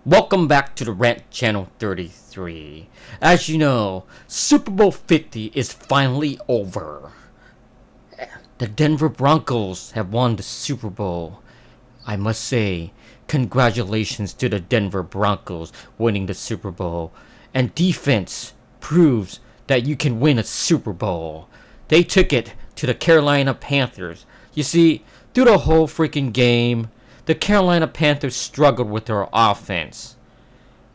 Welcome back to the Rant Channel 33. As you know, Super Bowl 50 is finally over. The Denver Broncos have won the Super Bowl. I must say, congratulations to the Denver Broncos winning the Super Bowl. And defense proves that you can win a Super Bowl. They took it to the Carolina Panthers. You see, through the whole freaking game, the Carolina Panthers struggled with their offense.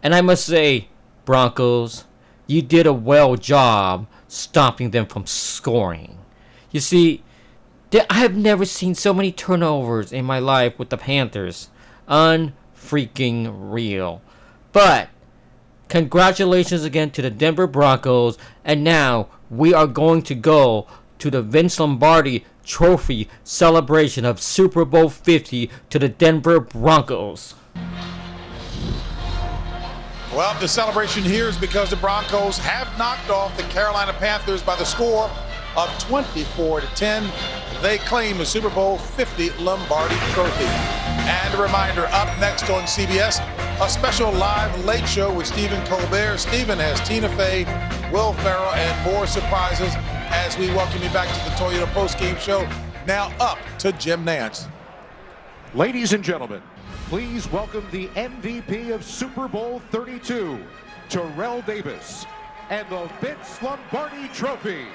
And I must say, Broncos, you did a well job stopping them from scoring. You see, I have never seen so many turnovers in my life with the Panthers. Unfreaking real. But, congratulations again to the Denver Broncos. And now, we are going to go to the Vince Lombardi Trophy celebration of Super Bowl 50 to the Denver Broncos. Well, the celebration here is because the Broncos have knocked off the Carolina Panthers by the score of 24-10. They claim the Super Bowl 50 Lombardi Trophy. And a reminder, up next on CBS, a special live late show with Stephen Colbert. Stephen has Tina Fey, Will Ferrell, and more surprises as we welcome you back to the Toyota postgame show. Now up to Jim Nantz. Ladies and gentlemen, please welcome the MVP of Super Bowl 32, Terrell Davis, and the Vince Lombardi Trophy.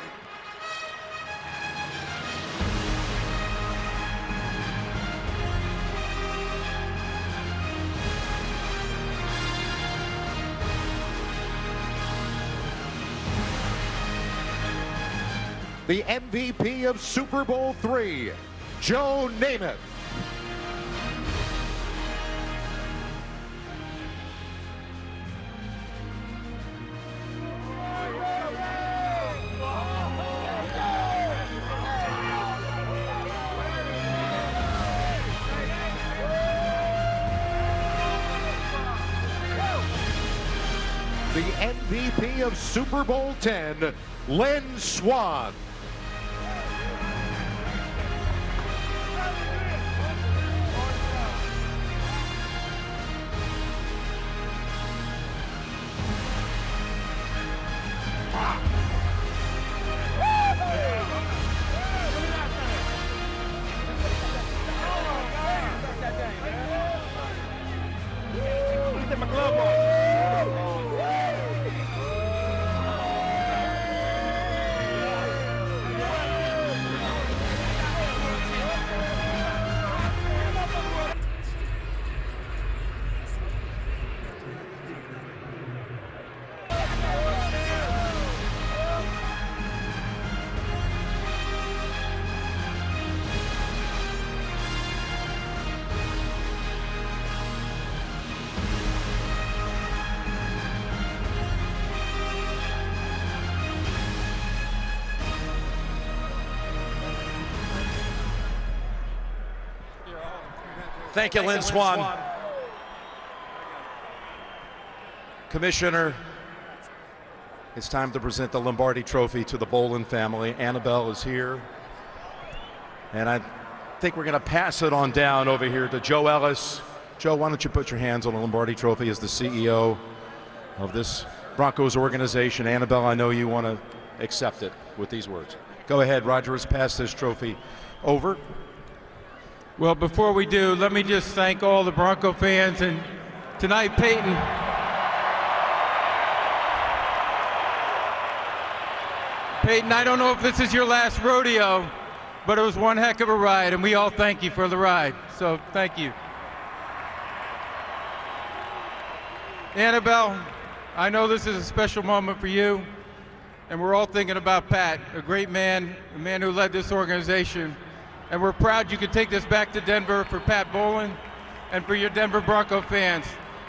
The MVP of Super Bowl III, Joe Namath. The MVP of Super Bowl X, Lynn Swann. Thank you, Lynn Swann. Commissioner, it's time to present the Lombardi Trophy to the Bolin family. Annabelle is here. And I think we're going to pass it on down over here to Joe Ellis. Joe, why don't you put your hands on the Lombardi Trophy as the CEO of this Broncos organization. Annabelle, I know you want to accept it with these words. Go ahead, Roger has passed this trophy over. Well, before we do, let me just thank all the Bronco fans. And tonight, Peyton, I don't know if this is your last rodeo, but it was one heck of a ride, and we all thank you for the ride. So thank you. Annabelle, I know this is a special moment for you, and we're all thinking about Pat, a great man, a man who led this organization. And we're proud you could take this back to Denver for Pat Bolin and for your Denver Bronco fans.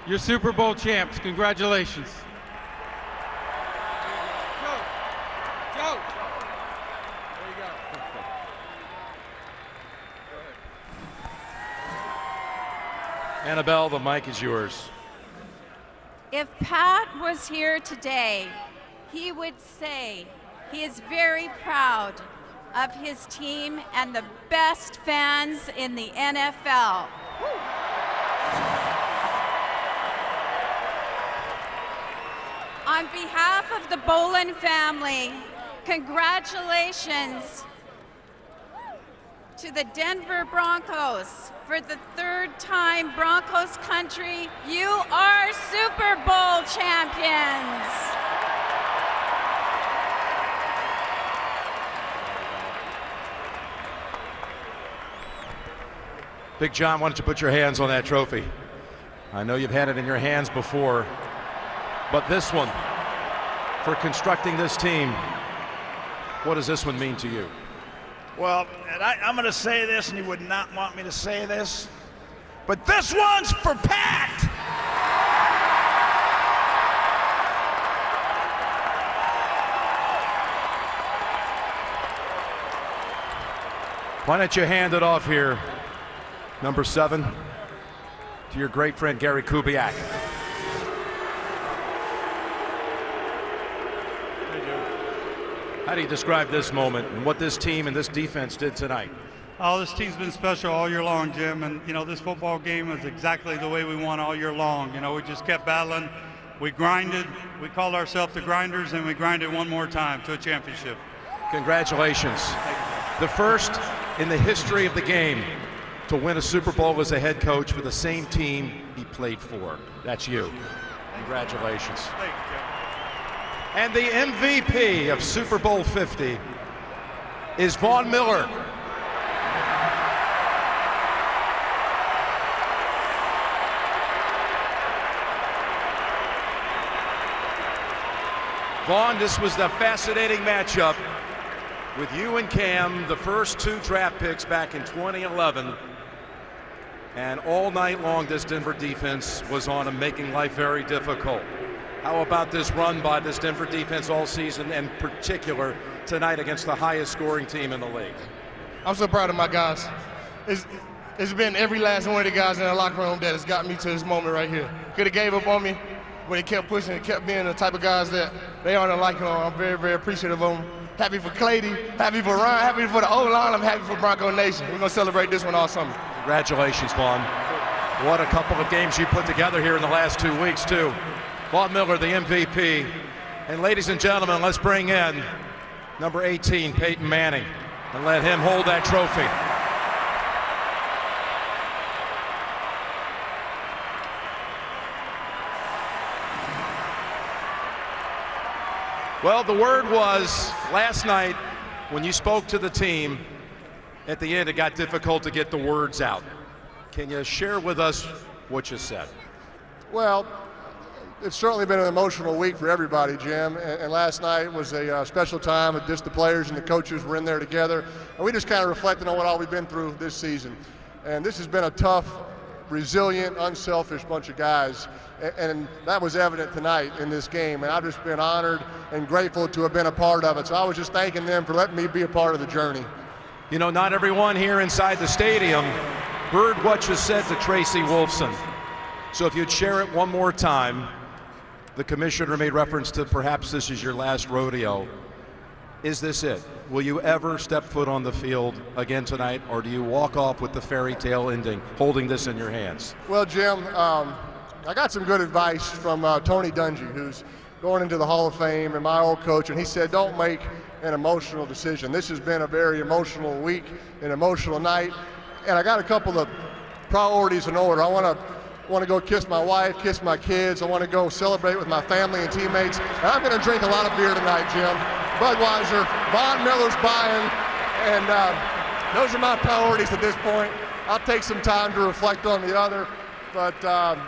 You're Super Bowl champs. Congratulations. Joe. There you go. Annabelle, the mic is yours. If Pat was here today, he would say he is very proud of his team and the best fans in the NFL. On behalf of the Bolin family, congratulations to the Denver Broncos. For the third time, Broncos country, you are Super Bowl champions. Big John, why don't you put your hands on that trophy? I know you've had it in your hands before, but this one, for constructing this team, what does this one mean to you? Well, and I'm going to say this, and you would not want me to say this, but this one's for Pat! Why don't you hand it off here, number 7, to your great friend Gary Kubiak. How do you describe this moment and what this team and this defense did tonight? Oh, this team's been special all year long, Jim. And, you know, this football game was exactly the way we won all year long. You know, we just kept battling. We grinded. We called ourselves the Grinders, and we grinded one more time to a championship. Congratulations. The first in the history of the game to win a Super Bowl as a head coach for the same team he played for. That's you. Congratulations. Thank you, Jim. And the MVP of Super Bowl 50 is Von Miller. Vaughn, this was the fascinating matchup with you and Cam, the first 2 draft picks back in 2011. And all night long, this Denver defense was on them, making life very difficult. How about this run by this Denver defense all season, and in particular tonight against the highest scoring team in the league? I'm so proud of my guys. It's been every last one of the guys in the locker room that has got me to this moment right here. Could have gave up on me, but they kept pushing and kept being the type of guys that they are in the locker room. I'm very, very appreciative of them. Happy for Clady, happy for Ryan, happy for the O-line, I'm happy for Bronco Nation. We're going to celebrate this one all summer. Congratulations, Vaughn. What a couple of games you put together here in the last 2 weeks, too. Von Miller, the MVP. And ladies and gentlemen, let's bring in number 18, Peyton Manning, and let him hold that trophy. Well, the word was last night when you spoke to the team, at the end it got difficult to get the words out. Can you share with us what you said? Well, it's certainly been an emotional week for everybody, Jim, and last night was a special time. Just the players and the coaches were in there together, and we just kind of reflected on what all we've been through this season. And this has been a tough, resilient, unselfish bunch of guys, and that was evident tonight in this game, and I've just been honored and grateful to have been a part of it. So I was just thanking them for letting me be a part of the journey. You know, not everyone here inside the stadium heard what you said to Tracy Wolfson. So if you'd share it one more time. The commissioner made reference to perhaps this is your last rodeo. Is this it? Will you ever step foot on the field again tonight, or do you walk off with the fairy tale ending, holding this in your hands? Well, Jim, I got some good advice from Tony Dungy, who's going into the Hall of Fame, and my old coach, and he said, don't make an emotional decision. This has been a very emotional week, an emotional night, and I got a couple of priorities in order. I want to go kiss my wife, kiss my kids. I want to go celebrate with my family and teammates. And I'm going to drink a lot of beer tonight, Jim. Budweiser, Von Miller's buying, and those are my priorities at this point. I'll take some time to reflect on the other, but I'm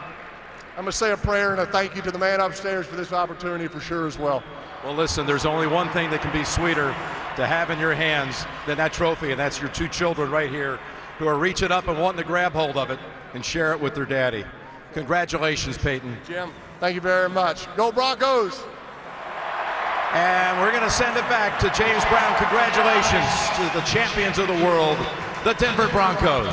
going to say a prayer and a thank you to the man upstairs for this opportunity for sure as well. Well, listen, there's only one thing that can be sweeter to have in your hands than that trophy, and that's your 2 children right here who are reaching up and wanting to grab hold of it and share it with their daddy. Congratulations, Peyton. Jim, thank you very much. Go Broncos! And we're going to send it back to James Brown. Congratulations to the champions of the world, the Denver Broncos.